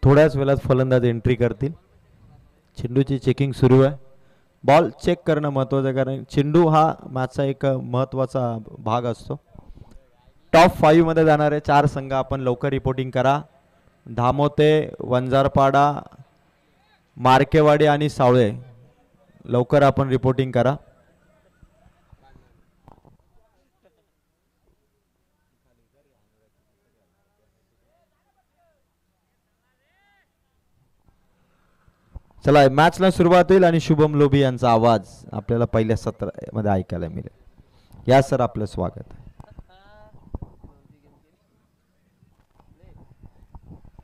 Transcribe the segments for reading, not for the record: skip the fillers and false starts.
थोड्याच वेळात फलंदाज एंट्री करतील. चेंडूची चेकिंग सुरू आहे. बॉल चेक करणं महत्त्वाचं आहे कारण चेंडू हा मॅचचा एक महत्त्वाचा भाग असतो. टॉप 5 मध्ये जाणारे 4 संघ आपण लवकर रिपोर्टिंग करा. धामोते, वंजारपाडा, मार्केवाडी आणि सावळे लवकर आपण रिपोर्टिंग करा. चला मॅचला सुरुवात होईल आणि शुभम लोभी यांचा आवाज आपल्याला पहिल्या सत्रामध्ये ऐकायला मिळेल. या सर आपलं स्वागत.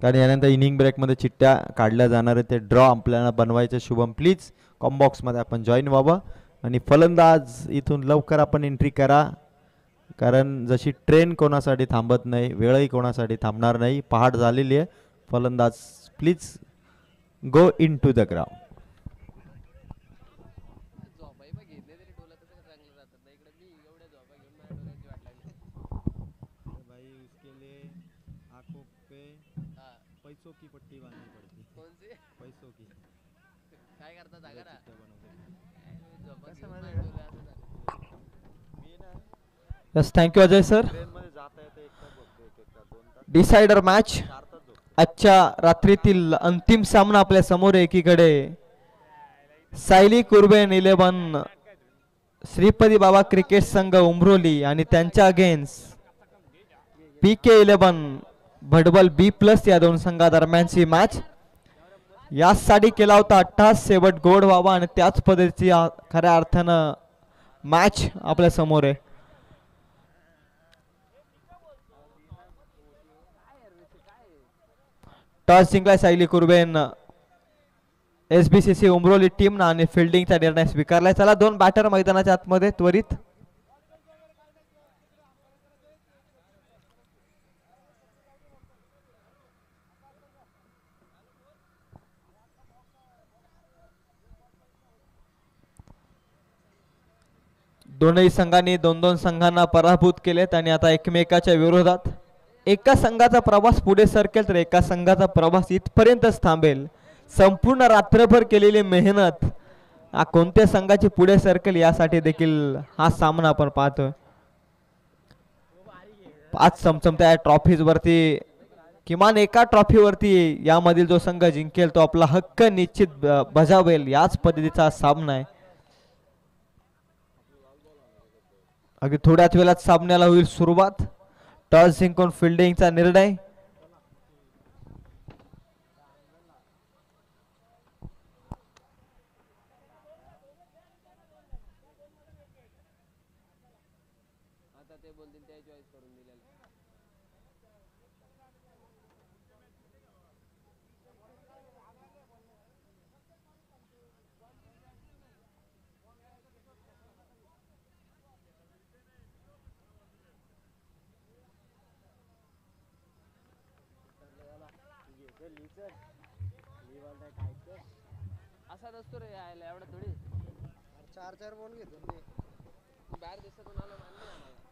कारण यानंतर इनिंग ब्रेकमध्ये चिठ्ठ्या काढल्या जाणार आहे ते ड्रॉ आपल्याला बनवायचे. शुभम प्लीज कॉम्बॉक्समध्ये आपण जॉईन व्हावं आणि फलंदाज इथून लवकर आपण एंट्री करा कारण जशी ट्रेन कोणासाठी थांबत नाही वेळही कोणासाठी थांबणार नाही. पहाट झालेली आहे. फलंदाज please go into the ground. पैसों की पट्टी बांधनी पड़ती. कौन सी? पैसों की. काय करता जागा Yes, thank you Ajay sir. Decider match आजच्या रात्रीतील अंतिम सामना आपल्या समोर. एकीकडे सायली कुर्बेन 11 श्रीपती बाबा क्रिकेट संघ उमरोली आणि त्यांच्या अगेन्स्ट PK 11 भडबल B+ या दोन संघादरम्यानची मॅच. यासाठी केला होता 88 शेवट गोड व्हावा आणि त्याच पद्धतीची खऱ्या अर्थानं मॅच आपल्या समोर आहे. टॉस जिंकलाय सायली कुर्बेन SBCC उमरोली टीम आणि फिल्डिंगचा निर्णय स्वीकारलाय. चला 2 बॅटर मैदानाच्या आतमध्ये त्वरित. दोनही संघांनी 2-2 संघांना पराभूत केलेत आणि आता एकमेकाच्या विरोधात. एका संघाचा प्रवास पुढे सरकेल तर एका संघाचा प्रवास इथपर्यंतच थांबेल. संपूर्ण रात्रभर केलेली मेहनत कोणत्या संघाची पुढे सरकेल यासाठी देखील हा सामना आपण पाहतोय. 5 चमचमत्या ट्रॉफीज वरती किमान एका ट्रॉफीवरती यामधील जो संघ जिंकेल तो आपला हक्क निश्चित बजावेल. याच पद्धतीचा सामना आहे. अगदी थोड्याच वेळात सामन्याला होईल सुरुवात. टॉस जिंकून फिल्डिंगचा निर्णय.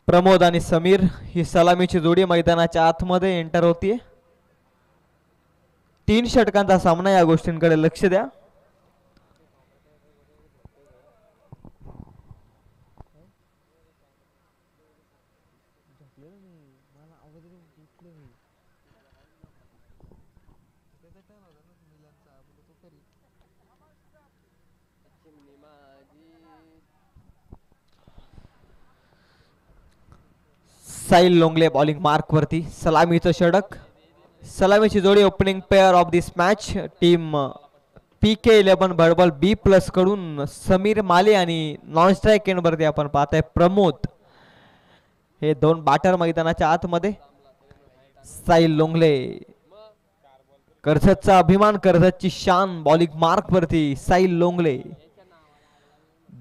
प्रमोद आणि समीर ही सलामीची जोडी मैदानाच्या आतमध्ये एंटर होतीये. 3 षटकांचा सामना. या गोष्टींकडे लक्ष द्या. साहिल लोंगले बॉलिंग मार्क वरती. सलामीचं षटक. सलामीची जोडी opening pair of this match team PK 11 भडबल B+ कडून समीर माले आणि नॉन स्ट्राईक एंड वरती आपण पाहताय प्रमोद. हे 2 बॅटर मैदानाच्या आतमध्ये. साहिल लोंगले कर्जतचा अभिमान कर्जतची शान बॉलिंग मार्क वरती साहिल लोंगले.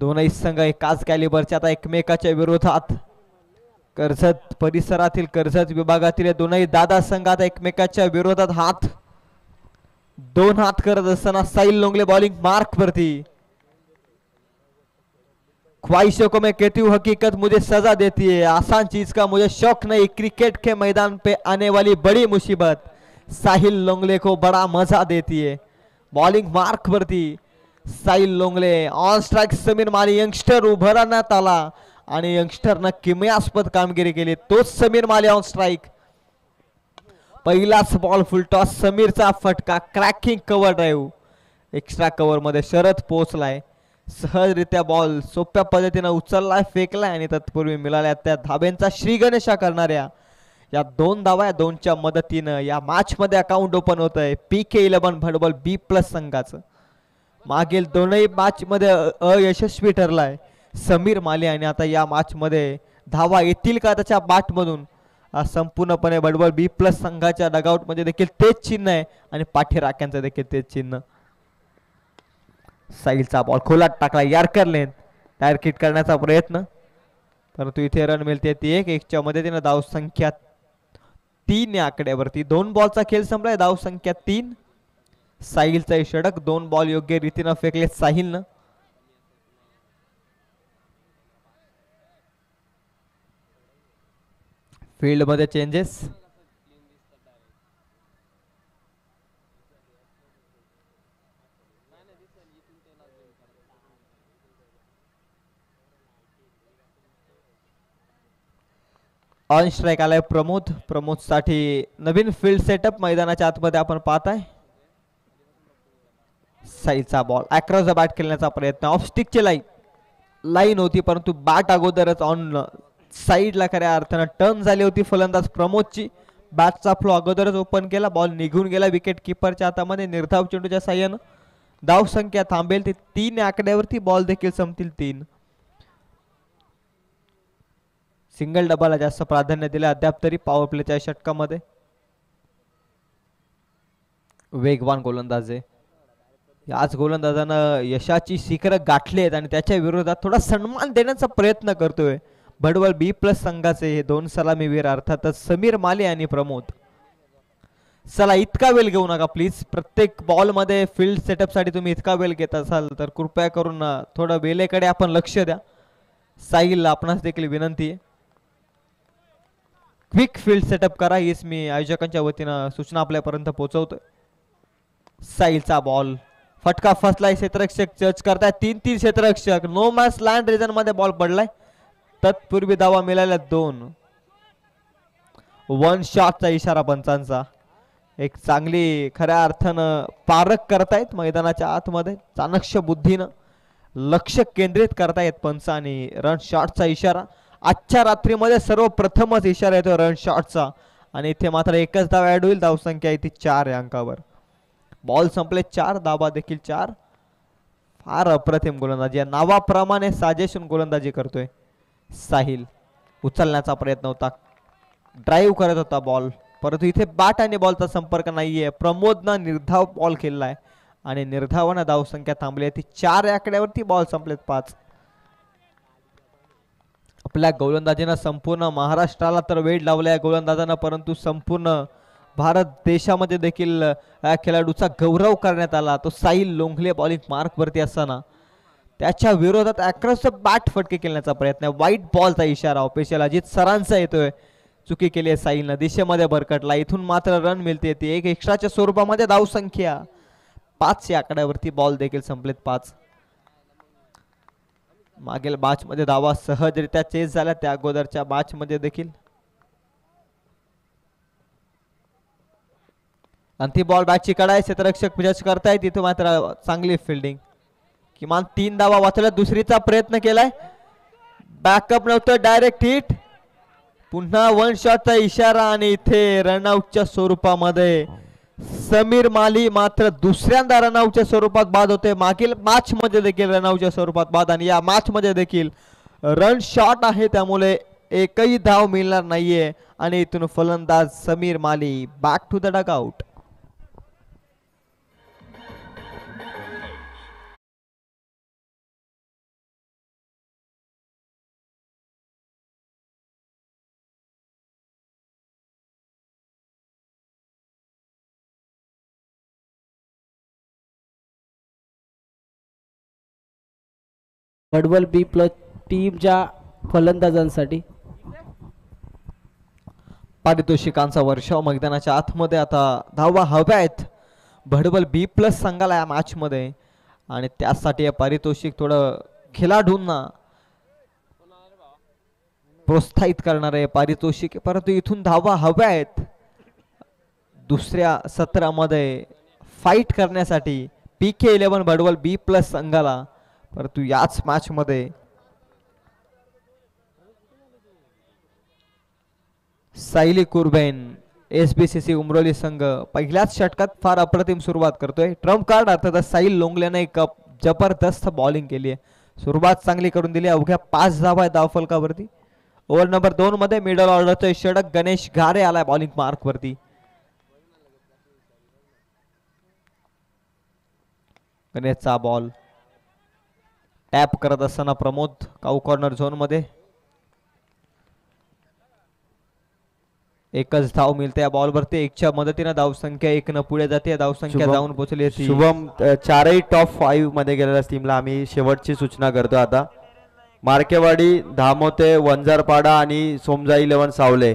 दोनही संघ एकाच कॅलिबरचे आता एकमेकाच्या विरोधात. कर्जत परिसरातील कर्जत विभागातील दोनही दादा संघ आता एकमेकाच्या विरोधात दोन हात करत असताना साहिल लोंगले बॉलिंग मार्क वरती. ख्वाहिशों को मैं कहती हूँ हकीकत मुझे सजा देती है, आसान चीज का मुझे शौक नहीं, क्रिकेट के मैदान पे आने वाली बड़ी मुसीबत साहिल लोंगले को बड़ा मजा देती है. बॉलिंग मार्क वरती Sahil Longle. On strike Sameer Mali youngster उभारण्यात आला आणि यंगस्टरनं किमयास्पद कामगिरी केली. तोच समीर माली ऑन स्ट्राइक. पहिलाच बॉल फुलटॉस. समीरचा फटका. Cracking cover drive. Extra cover मध्ये शरद पोहोचलाय. सहजरित्या बॉल सोप्या पद्धतीने उचललाय, फेकलाय आणि तत्पूर्वी मिळाल्या त्या धाब्यांचा श्रीगणेशा करणाऱ्या या दोन धावा, दोनच्या मदतीनं या मॅच मध्ये अकाउंट ओपन होत आहे PK11 भडबल B+ संघाचं. मागील दोनही मॅच मध्ये अयशस्वी ठरलाय समीर माली आणि आता या मॅच मध्ये धावा येतील का त्याच्या बॅट मधून. संपूर्णपणे भडबल B+ संघाच्या डगआउट मध्ये देखील तेच चिन्ह आहे आणि पाठीराख्यांचं देखील तेच चिन्ह. साहिलचा बॉल खोलात टाकला. यार्कर लेन डायरेक्ट हिट करण्याचा प्रयत्न, परंतु इथे रन मिळते ती 1-1च्या मदतीने. धाव संख्या 3 या आकड्यावरती. 2 बॉलचा खेळ संपलाय. धाव संख्या 3. साहिलचा षटक. 2 बॉल योग्य रीतीने फेकले साहिलनं. फील्ड मध्ये चेंजेस. ऑन स्ट्राइक आलाय प्रमोद. प्रमोद साठी नवीन फील्ड सेटअप मैदानाच्या आतमध्ये आपण पाहताय. साईलचा बॉल अक्रॉस द बॅट खेळण्याचा प्रयत्न. ऑफ स्टिकची लाईन होती, परंतु बॅट अगोदरच ऑन साईडला खऱ्या अर्थानं टर्न झाली होती फलंदाज प्रमोदची. बॅटचा फ्लो अगोदरच ओपन केला. बॉल निघून गेला विकेट किपरच्या हातामध्ये. निर्धाव चेंडूच्या साह्यानं धाव संख्या थांबेल ती 3 आकड्यावरती. बॉल देखील संपतील 3. सिंगल डबाला जास्त प्राधान्य दिले अद्याप तरी पॉवर प्लेच्या षटकामध्ये. वेगवान गोलंदाज आहे. याच गोलंदाजानं यशाची शिखरं गाठली आहेत आणि त्याच्या विरोधात थोडा सन्मान देण्याचा प्रयत्न करतोय भडवल B+ संघाचे हे 2 सलामीवीर अर्थातच समीर माले आणि प्रमोद. चला इतका वेळ घेऊ नका प्लीज. प्रत्येक बॉल मध्ये फील्ड सेटअप साठी तुम्ही इतका वेळ घेत असाल तर कृपया करून थोडं वेळेकडे आपण लक्ष द्या. साहिल आपणास देखील विनंती आहे. क्विक फील्ड सेटअप करा हीच मी आयोजकांच्या वतीनं सूचना आपल्यापर्यंत पोहोचवतोय. साहिलचा बॉल फटका फसलाय. क्षेत्ररक्षक जज करताय. 3-3 क्षेत्ररक्षक. नो मॅच लँड रिजन मध्ये बॉल पडलाय. तत्पूर्वी धावा मिळाल्या 2. 1 शॉटचा इशारा पंचांचा. एक चांगली खऱ्या अर्थानं पारख करतायत मैदानाच्या आतमध्ये. चाणक्य बुद्धीनं लक्ष केंद्रित करतायत पंच आणि रन शॉटचा इशारा. आजच्या रात्रीमध्ये सर्वप्रथमच इशारा येतो रन शॉटचा आणि इथे मात्र एकच धाव ऍड होईल. धाव संख्या इथे 4 या अंकावर. बॉल संपले 4. धावा देखील 4. फार अप्रतिम गोलंदाजी. या नावाप्रमाणे साजेशन गोलंदाजी करतोय साहिल. उचलण्याचा प्रयत्न होता. ड्राईव्ह करत होता बॉल, परंतु इथे बॅट आणि बॉलचा संपर्क नाहीये. प्रमोदनं निर्धाव बॉल खेळलाय आणि निर्धावानं धाव संख्या थांबली ती 4 आकड्यावरती. बॉल संपलेत 5. आपल्या गोलंदाजीनं संपूर्ण महाराष्ट्राला तर वेळ लावलाय गोलंदाजांना, परंतु संपूर्ण भारत देशामध्ये देखील या खेळाडूचा गौरव करण्यात आला. तो साहिल लोंघले बॉलिंग मार्क वरती असताना त्याच्या विरोधात अक्रॉस बॅट फटके खेळण्याचा प्रयत्न. व्हाईट बॉलचा इशारा ऑफिशियल अजित सरांचा येतोय. चुकी केली आहे साहिलनं. दिशेमध्ये भरकटला. इथून मात्र रन मिळते ती 1 एक्स्ट्राच्या स्वरूपामध्ये. धाव संख्या 5 या आकड्यावरती. बॉल देखील संपलेत 5. मागील मॅच मध्ये धावा सहजरित्या चेस झाल्या. त्या अगोदरच्या मॅच मध्ये देखील. आणि ती बॉल बॅटची कडाय. क्षेत्ररक्षक जज करतायत. तिथे मात्र चांगली फिल्डिंग. किमान 3 धावा वाचवल्या. दुसरीचा प्रयत्न केलाय. बॅकअप नव्हतं. Direct hit. पुन्हा 1 शॉटचा इशारा आणि इथे रनआउटच्या स्वरूपामध्ये समीर माली मात्र दुसऱ्यांदा रनआउटच्या स्वरूपात बाद होते. मागील मॅच मध्ये देखील रनआउटच्या स्वरूपात बाद आणि या मॅच मध्ये देखील रन शॉट आहे, त्यामुळे एकही धाव मिळणार नाहीये आणि इथून फलंदाज Sameer Mali back to the dugout. भडबल बी प्लस टीमच्या फलंदाजांसाठी पारितोषिकांचा वर्षाव मैदानाच्या आतमध्ये आता धावा हव्या आहेत भडबल बी प्लस संघाला या मॅच मध्ये आणि त्यासाठी हे पारितोषिक थोडं खेळाडूंना प्रोत्साहित करणारे पारितोषिक परंतु इथून धावा हव्या आहेत दुसऱ्या सत्रामध्ये फाईट करण्यासाठी PK11 भडबल बी प्लस संघाला परंतु याच मॅच मध्ये सायली कुर्बेन SBCC उमरोली संघ पहिल्याच षटकात फार अप्रतिम सुरुवात करतोय ट्रम्प कार्ड अर्थात साहिल लोंगलेने एक जबरदस्त बॉलिंग केली आहे सुरुवात चांगली करून दिली अवघ्या 5 धावा आहेत धावफलकावरती ओव्हर नंबर 2 मध्ये मिडल ऑर्डरचा षटक गणेश घारे आलाय बॉलिंग मार्क वरती गणेशचा बॉल टॅप करत असताना प्रमोद काऊ कॉर्नर झोन मध्ये एकच धाव मिळते या बॉल वरती एकच्या मदतीने धावसंख्या 1 न पुढे जाते धावसंख्या जाऊन पोहोचली होती शुभम चारही टॉप 5 मध्ये गेलेल्या टीमला आम्ही शेवटची सूचना करतो आता मार्केवाडी धामोते वंजारपाडा आणि सोमजा 11 सावले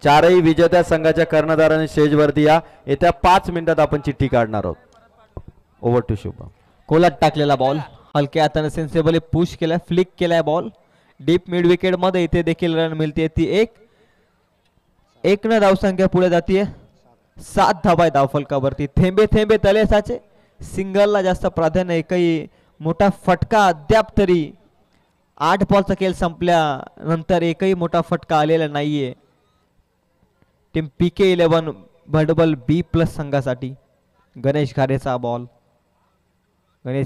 चारही विजेत्या संघाच्या कर्णधारांनी स्टेजवरती या येत्या 5 मिनिटात आपण चिठ्ठी काढणार आहोत ओव्हर टू शुभम कोलात टाकलेला बॉल हलक्या हाताने सेन्सेबली पुश केलाय फ्लिक केलाय बॉल डीप मिड विकेट मध्ये इथे देखील रन मिळते ती एक न धावसंख्या पुढे जातीये 7 धावा धावफलकावरती थेंबे थेंबे तले साचे सिंगलला जास्त प्राधान्य एकही मोठा फटका अद्याप तरी 8 बॉलचा खेळ संपल्यानंतर एकही मोठा फटका आलेला नाहीये टीम PK11 भडबल बी प्लस संघासाठी गणेश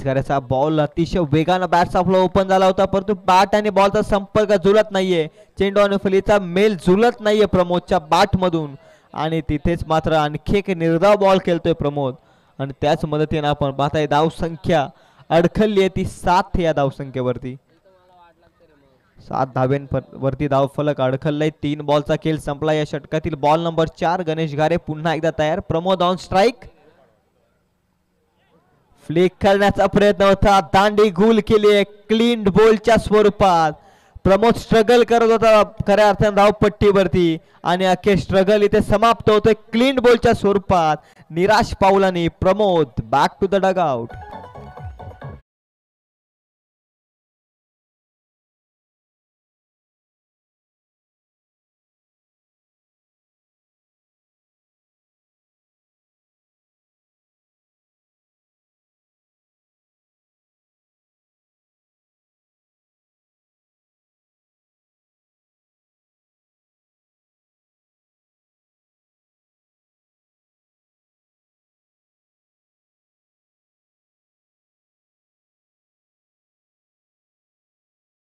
घारेचा बॉल अतिशय वेगानं बॅटचा फ्लो ओपन झाला होता परंतु बॅट आणि बॉलचा संपर्क जुळत नाहीये चेंडू आणि फलीचा मेल जुळत नाहीये प्रमोदच्या बॅट मधून आणि तिथेच मात्र आणखी एक निर्धाव बॉल खेळतोय प्रमोद आणि त्याच मदतीने आपण पाहताय धाव संख्या अडखळली आहे ती 7 या धावसंख्येवरती 7 धाव्यांवरती धाव फलक अडखळलाय 3 बॉलचा खेळ संपला या षटकातील बॉल नंबर 4 गणेश घारे पुन्हा एकदा तयार प्रमोद ऑन स्ट्राईक फ्लिक करण्याचा प्रयत्न होता दांडी गुल केली आहे क्लीन बॉलच्या स्वरूपात प्रमोद स्ट्रगल करत होता खऱ्या अर्थाने धावपट्टीवरती आणि अखेर स्ट्रगल इथे समाप्त होतोय क्लीन बॉलच्या स्वरूपात निराश पावलाने Pramod back to the dugout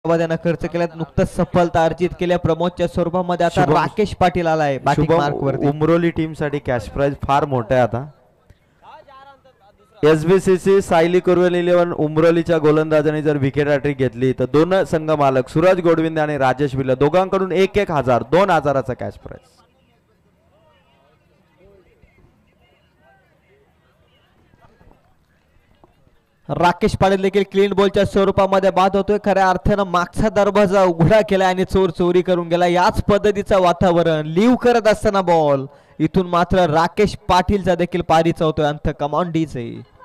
त्यानं खर्च केल्यात नुकतंच सफलता अर्जित केल्या प्रमोदच्या स्वरूपामध्ये आता राकेश पाटील आलाय बॅटिंग मार्क वरती उमरोली टीम साठी कॅश प्राइज फार मोठा आहे आता SBCC सायली कुर्वेल 11 उमरोलीच्या गोलंदाजांनी जर विकेट हॅट्रिक घेतली तर दोन संघ मालक सूरज गोडविंदे आणि राजेश बिल्ला दोघांकडून 1,000 2,000चा कॅश प्राइज राकेश पाटील देखील क्लीन बॉलच्या स्वरूपामध्ये बाद होतोय खऱ्या अर्थानं मागचा दरवाजा उघडा केला आणि चोर चोरी करून गेला याच पद्धतीचं वातावरण लिव्ह करत असताना बॉल इथून मात्र राकेश पाटीलचा देखील पारीचा होतोय अंत कमांड डीच आहे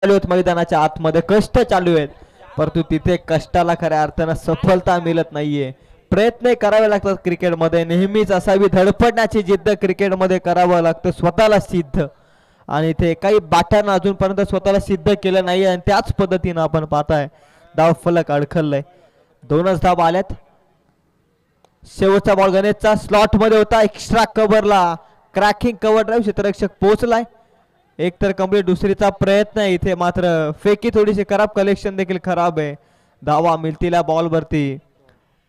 चालू आहेत मैदानाच्या आतमध्ये कष्ट चालू आहेत परंतु तिथे कष्टाला खऱ्या अर्थानं सफलता मिळत नाहीये प्रयत्न करावे लागतात क्रिकेटमध्ये नेहमीच असावी धडपडण्याची जिद्द क्रिकेटमध्ये करावं लागतं स्वतःला सिद्ध आणि ते काही बाट्यानं अजूनपर्यंत स्वतःला सिद्ध केलं नाही आणि त्याच पद्धतीनं आपण पाहताय धाव फलक अडखळलंय 2च धाव आल्यात शेवटचा बॉल गणेशचा स्लॉट मध्ये होता एक्स्ट्रा कव्हरला क्रॅकिंग कव्हर ड्राईव्ह क्षेत्ररक्षक पोहोचलाय एक तर कंप्लीट दुसरीचा प्रयत्न आहे इथे मात्र फेकी थोडीशी खराब कलेक्शन देखील खराब आहे. धावा मिळतीला बॉल वरती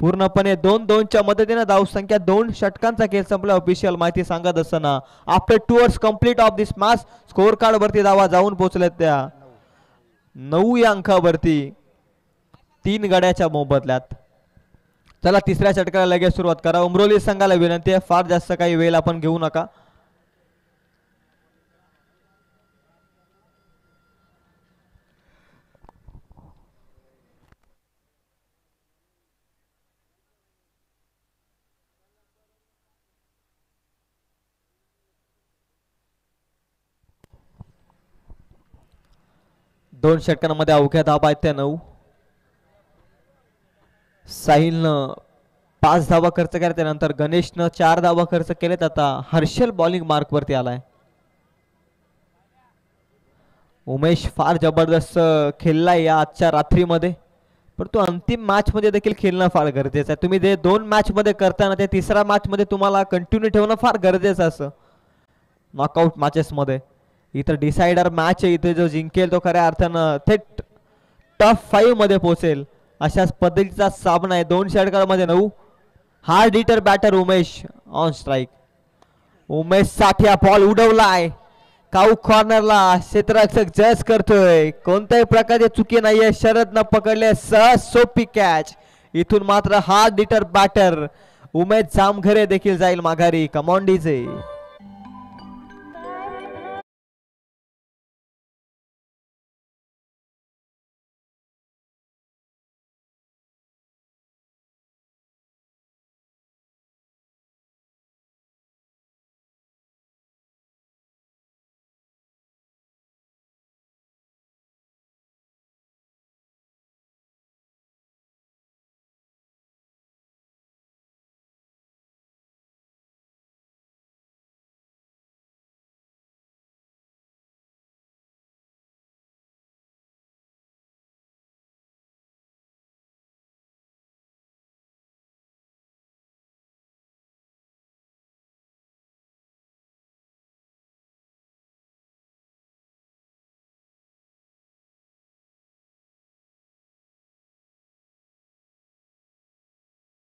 पूर्णपणे 2-2च्या मदतीने धावसंख्या 2 षटकांचा खेळ संपला. ऑफिशियल माहिती सांगत असताना after 2 hours complete of this match score card वरती धावा जाऊन पोहोचल्यात त्या 9 या अंकावरती 3 गड्याच्या मोबदल्यात. चला तिसऱ्या षटकाला लगेच सुरुवात करा. उमरोली संघाला विनंती आहे फार जास्त काही वेळ आपण घेऊ नका. दोन षटकांमध्ये अवघ्या धाबा आहेत त्या 9. साहिलनं 5 धावा खर्च केल्या त्यानंतर गणेशनं 4 धावा खर्च केलेत. आता हर्षल बॉलिंग मार्क वरती आलाय. उमेश फार जबरदस्त खेळलाय या आजच्या रात्रीमध्ये पण तो अंतिम मॅच मध्ये देखील खेळणं फार गरजेचं आहे. तुम्ही जे 2 मॅच मध्ये करताना त्या तिसऱ्या मॅच मध्ये तुम्हाला कंटिन्यू ठेवणं फार गरजेचं असं नॉकआउट मॅचेस मध्ये. इथं डिसायडर मॅच आहे. इथे जो जिंकेल तो खऱ्या अर्थानं थेट टॉप 5 मध्ये पोहोचेल अशाच पद्धतीचा सामना आहे. 2 षटकांमध्ये 9. Hard hitter batter Umesh on strike. Umesh साठी हा बॉल उडवलाय काऊ कॉर्नरला. क्षेत्ररक्षक जज करतोय कोणत्याही प्रकारची चुकी नाहीये. शरद न पकडले सहज सोपी कॅच. इथून मात्र hard hitter batter Umesh Jamghare देखील जाईल माघारी. Come on DJ.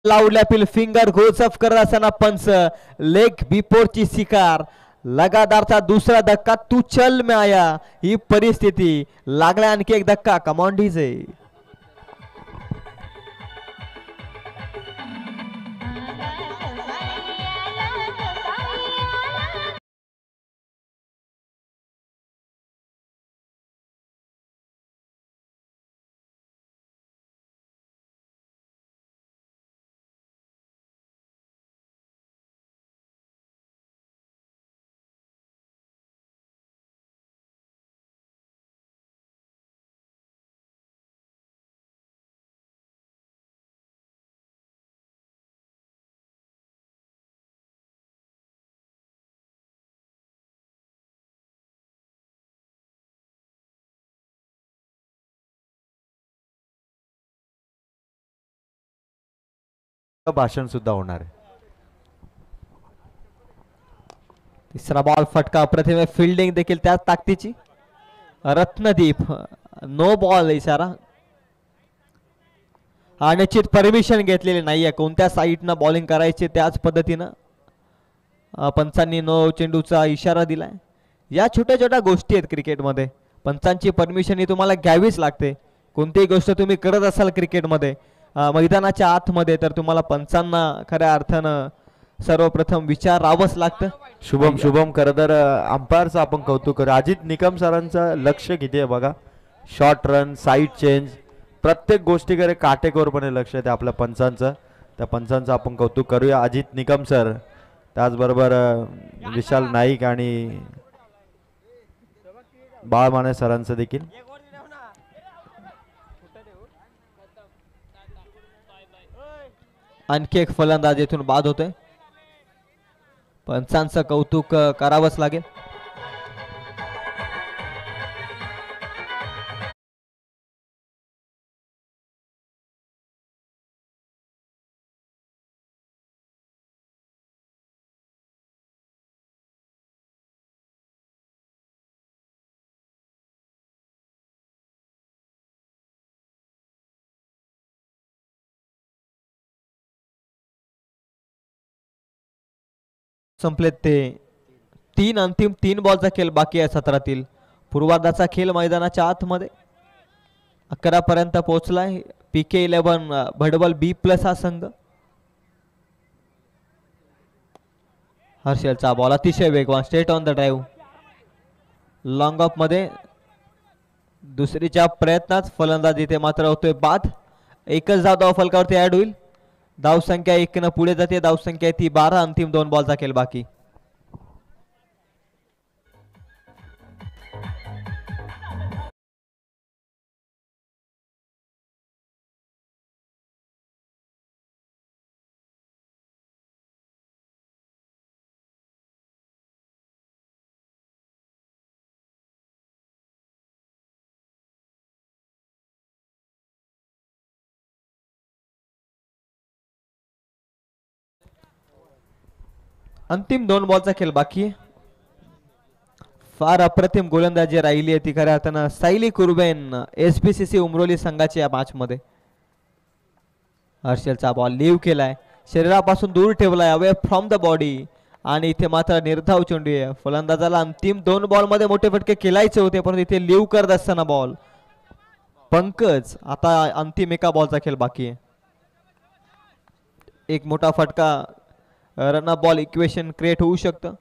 लावल्यातील फिंगर गोल्स ऑफ करत असताना पंच लेग बिफोरची शिकार. लगातारचा दुसरा धक्का तू चल में आया. ही परिस्थिती लागला आणखी एक धक्का. Come on DJ. भाषण सुद्धा होणार आहे. तिसरा बॉल फटका प्रतिमे फिल्डिंग देखील त्याच ताकदीची. रत्नदीप नो बॉल इशारा. हा निश्चित परमिशन घेतलेली नाहीये कोणत्या साईडनं बॉलिंग करायची त्याच पद्धतीनं पंचांनी नो चेंडूचा इशारा दिलाय. या छोट्या छोट्या गोष्टी आहेत क्रिकेटमध्ये. पंचांची परमिशन ही तुम्हाला घ्यावीच लागते. कोणतीही गोष्ट तुम्ही करत असाल क्रिकेटमध्ये मैदानाच्या आतमध्ये तर तुम्हाला पंचांना खऱ्या अर्थानं सर्वप्रथम विचारावंच लागतं. शुभम खरं तर अंपायरचं आपण कौतुक करू. अजित निकम सरांचं लक्ष किती आहे बघा. शॉर्ट रन साईड चेंज प्रत्येक गोष्टीकडे काटेकोरपणे लक्ष आहे आपल्या पंचांचं. त्या पंचांचं आपण कौतुक करूया. अजित निकम सर त्याचबरोबर विशाल नाईक आणि बाळमाने सरांचं देखील. आणखी एक फलंदाज येथून बाद होतोय. पंचांचं कौतुक करावंच लागेल. संपलेत ते 3 अंतिम 3 बॉलचा खेळ बाकी आहे सत्रातील. पूर्वार्धाचा खेळ मैदानाच्या आतमध्ये 11 पर्यंत पोहोचलाय. PK11 भडबल B+ हा संघ. हर्षलचा बॉल अतिशय वेगवान straight on the drive. Long of मध्ये दुसरीच्या प्रयत्नात फलंदाज इथे मात्र होतोय बाद. एकच धाव फलकावरती ऍड होईल. धावसंख्या 1 न पुढे जाते. धावसंख्या ती 12. अंतिम 2 बॉलचा खेळ बाकी. अंतिम 2 बॉलचा खेळ बाकी. फार अप्रतिम गोलंदाजी राहिली आहे ती खऱ्या अर्थानं सायली कुर्बेन SBCC उमरोली संघाची या मॅच मध्ये. हर्षलचा बॉल लीव केलाय. शरीरापासून दूर ठेवलाय अवे फ्रॉम द बॉडी आणि इथे मात्र निर्धाव चेंडू आहे. फलंदाजाला अंतिम 2 बॉल मध्ये मोठे फटके खेळायचे होते पण इथे लीव करत असताना बॉल. पंकज आता अंतिम 1 बॉलचा खेळ बाकी आहे. एक मोठा फटका रन बॉल इक्वेशन क्रिएट होऊ शकतं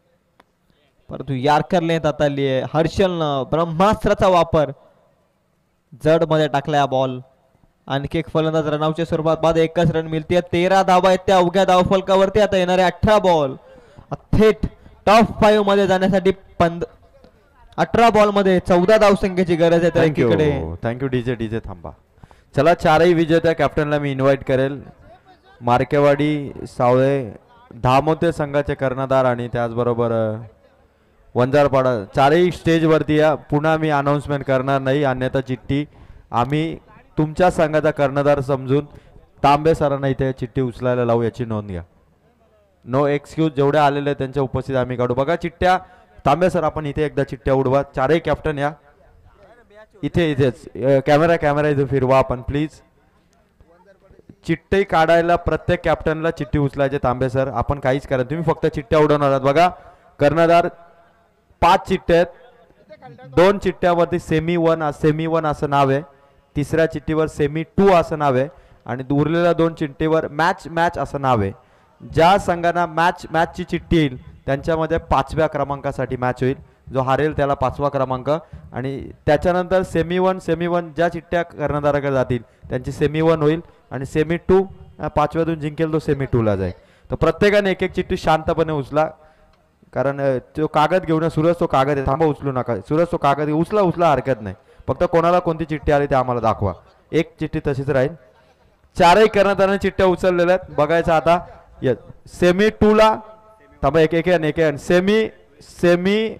परंतु यार्कर लेंथ आता लिये. हर्षलनं ब्रह्मास्त्राचा वापर जड मध्ये टाकला बॉल. आणखी एक फलंदाज रनआउटच्या स्वरूपात बाद. एकच रन मिळते. 13 धावा आहेत त्या अवघ्या धावफलकावरती. आता येणारे 18 बॉल थेट टॉप 5 मध्ये जाण्यासाठी 18 बॉल मध्ये 14 धावसंख्येची गरज आहे. थँक्यू डीजे थांबा. चला चारही विजेत्या कॅप्टनला मी इन्व्हाइट करेल. मार्केवाडी सावळे धामोते संघाचे कर्णधार आणि त्याचबरोबर वंजारपाडा चारही स्टेजवरती या. पुन्हा मी अनाउन्समेंट करणार नाही अन्यथा चिठ्ठी आम्ही तुमच्या संघाचा कर्णधार समजून तांबे सरांना इथे चिठ्ठी उचलायला लावू याची नोंद घ्या. नो एक्सक्यूज जेवढे आलेले त्यांच्या उपस्थित आम्ही काढू. बघा चिठ्ठ्या तांबे सर आपण इथे एकदा चिठ्ठ्या उडवा. चारही कॅप्टन या इथेच कॅमेरा इथे फिरवा आपण प्लीज. चिठ्ठी काढायला प्रत्येक कॅप्टनला चिठ्ठी उचलायचे. तांबे सर आपण काहीच करा तुम्ही फक्त चिठ्ठ्या उडवणार आहात. बघा कर्णधार 5 चिठ्ठ्या आहेत. 2 चिठ्ठ्यावरती सेमी वन असं नाव आहे. तिसऱ्या चिठ्ठीवर सेमी 2 असं नाव आहे आणि उरलेल्या 2 चिठ्ठीवर मॅच असं नाव आहे. ज्या संघांना मॅचची चिठ्ठी येईल त्यांच्यामध्ये 5व्या क्रमांकासाठी मॅच होईल. जो हारेल त्याला 5वा क्रमांक आणि त्याच्यानंतर सेमी वन ज्या चिठ्ठ्या कर्णधाराकडे जातील त्यांची सेमी 1 होईल आणि सेमी 2 5व्यातून जिंकेल तो सेमी 2 ला जाईल. तर प्रत्येकाने एक चिठ्ठी शांतपणे उचला कारण तो कागद घेऊन सूरज तो कागद आहे. थांबा उचलू नका सूरज तो कागद उचला हरकत नाही. फक्त कोणाला कोणती चिठ्ठी आली ते आम्हाला दाखवा. एक चिठ्ठी तशीच राहील. चारही कर्णधारांनी चिठ्ठ्या उचललेल्या आहेत. बघायचं आता सेमी 2 ला थांबा एक सेमी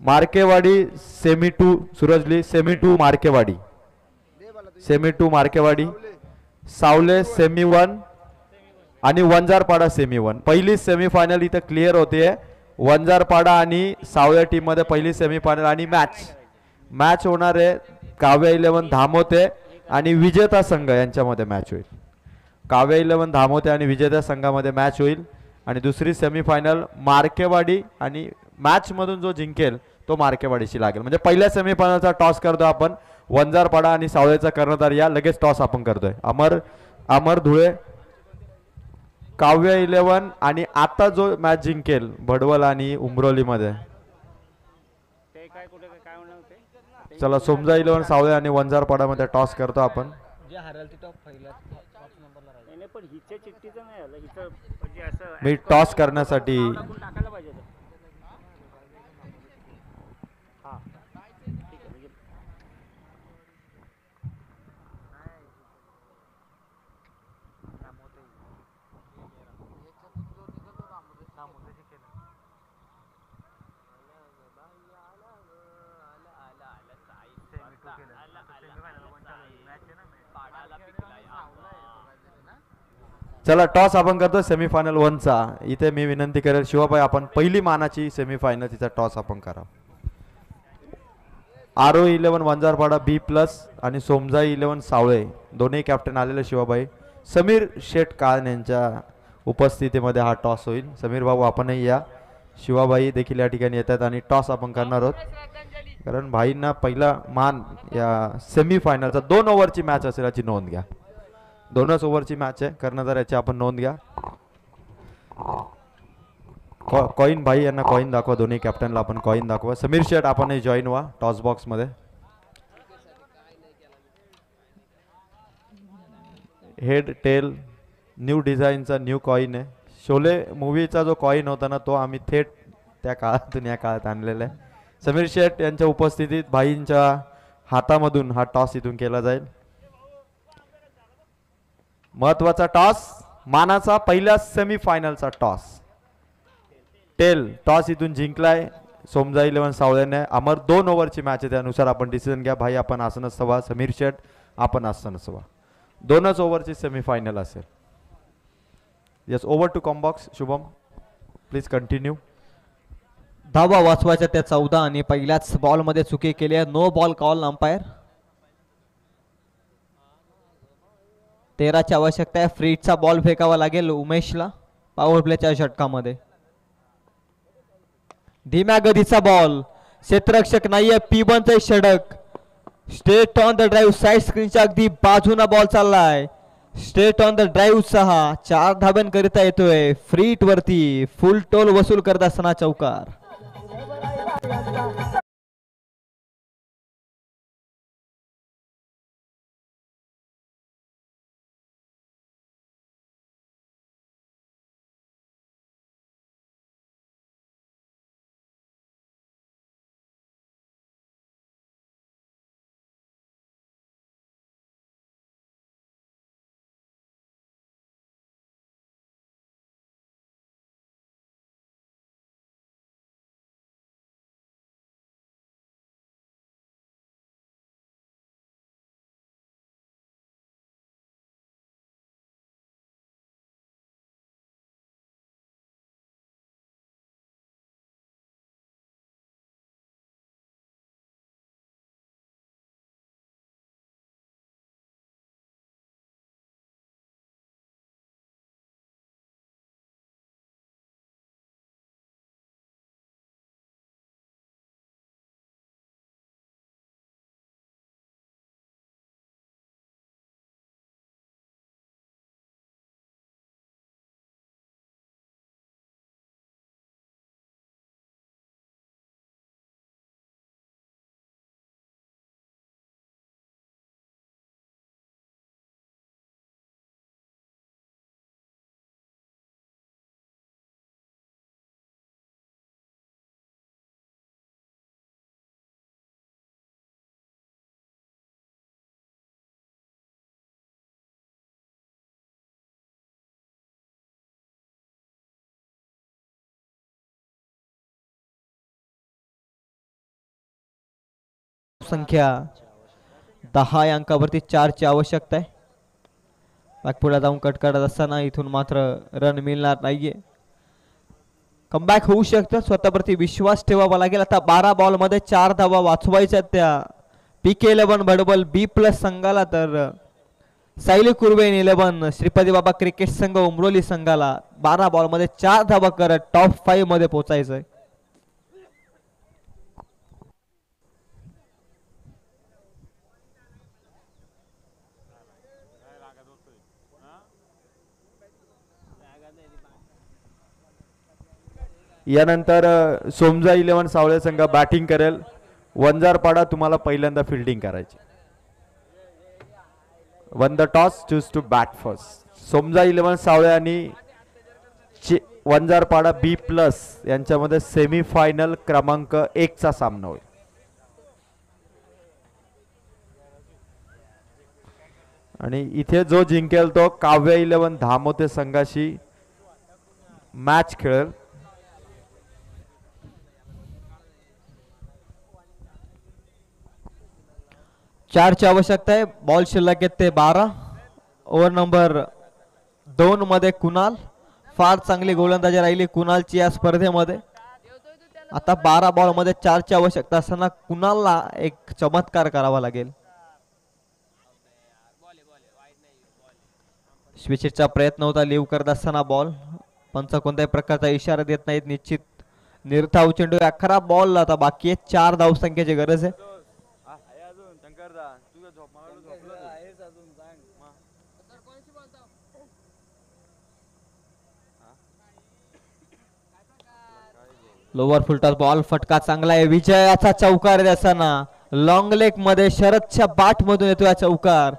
मार्केवाडी सेमी 2 सूरजली सेमी 2 मार्केवाडी सावले सेमी 1 आणि वंजारपाडा सेमी 1. पहिली सेमीफायनल इथं क्लिअर होते. वंजारपाडा आणि सावळे टीम मध्ये पहिली सेमीफायनल आणि मॅच होणार आहे. काव्य 11 धामोते आणि विजेता संघ यांच्यामध्ये मॅच होईल. काव्य 11 धामोते आणि विजेता संघामध्ये मॅच होईल आणि दुसरी सेमीफायनल मार्केवाडी आणि मॅच मधून जो जिंकेल तो मार्केवाडीशी लागेल. म्हणजे पहिल्या सेमीफायनलचा टॉस करतो आपण. वंजारपाडा आणि सावळेचा कर्णधार या लगेच टॉस आपण करतोय. अमर धुळे काव्य 11 आणि आता जो मॅच जिंकेल भडवल आणि उमरोली मध्ये. चला सोमजा 11 सावळे आणि वंजारपाडा मध्ये टॉस करतो आपण. मी टॉस करण्यासाठी चला टॉस आपण करतो सेमीफायनल 1चा. इथे मी विनंती करेल शिवाबाई आपण पहिली मानाची सेमीफायनल तिचा टॉस आपण करा. RO 11 वंजारपाडा B+ आणि सोमजाई 11 सावळे दोन्ही कॅप्टन आलेले शिवाबाई. समीर शेठ काळ यांच्या उपस्थितीमध्ये हा टॉस होईल. समीर भाऊ आपणही या, शिवाबाई देखील या ठिकाणी येतात आणि टॉस आपण करणार आहोत. कारण भाईंना पहिला मान या सेमीफायनलचा 2 ओव्हरची मॅच असेल याची नोंद घ्या. 2च ओव्हरची मॅच आहे कर्णधार, याची आपण नोंद घ्या. कॉइन भाई यांना कॉइन दाखवा, दोन्ही कॅप्टनला आपण कॉइन दाखवा. समीर शेठ आपणही जॉईन व्हा टॉस बॉक्स मध्ये. Head tail new डिझाईनचा new coin आहे. शोले मूवीचा जो कॉइन होता ना तो आम्ही थेट त्या काळातून या काळात आणलेला आहे. समीर शेठ यांच्या उपस्थितीत भाईंच्या हातामधून हा टॉस इथून केला जाईल. महत्वाचा टॉस, मानाचा पहिल्या सेमीफायनलचा टॉस. टेल टॉस इथून जिंकलाय सोमजा 11 सावळ्याने. अमर 2 ओव्हरची मॅच आहे, त्यानुसार आपण डिसिजन घ्या. भाई आपण आसनस्थ व्हा, समीर शेठ आपण आसनस्थ व्हा. 2च ओव्हरची सेमीफायनल असेल. येस, ओव्हर टू कॉम्बॉक्स. Shubham please continue. धावा वाचवायच्या त्या 14 आणि पहिल्याच बॉल मध्ये चुकी केली आहे. No ball call umpire. 13ची आवश्यकता आहे. फ्रीटचा बॉल फेकावा लागेल उमेशला पॉवर प्लेच्या षटकामध्ये. धीम्या गतीचा बॉल, क्षेत्ररक्षक नाहीये. P1चा षटक. Straight on the drive, side स्क्रीनच्या अगदी बाजूला बॉल चाललाय. स्ट्रेट ऑन द ड्राईव्ह 6, 4 धाब्यांकरिता येतोय. फ्रीट वरती फुल टोल वसूल करत असताना चौकार. संख्या 10 या अंकावरती 4ची आवश्यकता आहे. बॅकपुढे जाऊन कट करत असताना इथून मात्र रन मिळणार नाहीये. कमबॅक होऊ शकतं, स्वतःवरती विश्वास ठेवावा लागेल. आता 12 बॉल मध्ये 4 धावा वाचवायच्या त्या PK11 बडबल B+ संघाला, तर सायली कुर्बेन 11 श्रीपती बाबा क्रिकेट संघ उमरोली संघाला 12 बॉल मध्ये 4 धावा करत टॉप 5 मध्ये पोहोचायचंय. यानंतर सोमजा 11 सावळे संघ बॅटिंग करेल. वंजारपाडा तुम्हाला पहिल्यांदा फिल्डिंग करायची. Won the toss, choose to bat first. सोमजा 11 सावळे आणि वंजारपाडा B+ यांच्यामध्ये सेमीफायनल क्रमांक 1चा सामना होईल. आणि इथे जो जिंकेल तो काव्य 11 धामोते संघाशी मॅच खेळेल. चारची आवश्यकता आहे. बॉल शिल्लक आहेत ते 12. ओव्हर नंबर 2 मध्ये कुणाल, फार चांगली गोलंदाजी राहिली कुणालची या स्पर्धेमध्ये. आता 12 बॉल मध्ये 4ची आवश्यकता असताना कुणालला एक चमत्कार करावा लागेल. स्विचचा प्रयत्न होता लिव्ह करत असताना बॉल पंच कोणत्याही प्रकारचा इशारा देत नाहीत. निश्चित निर्धाव चेंडू खरा बॉल आता बाकी आहे 4 धावसंख्येची गरज आहे. लोवर फुलटॉस बॉल फटका चांगला आहे. विजयाचा चौकार देत असताना लॉंग लेग मध्ये शरदच्या बाट मधून येतो हा चौकार.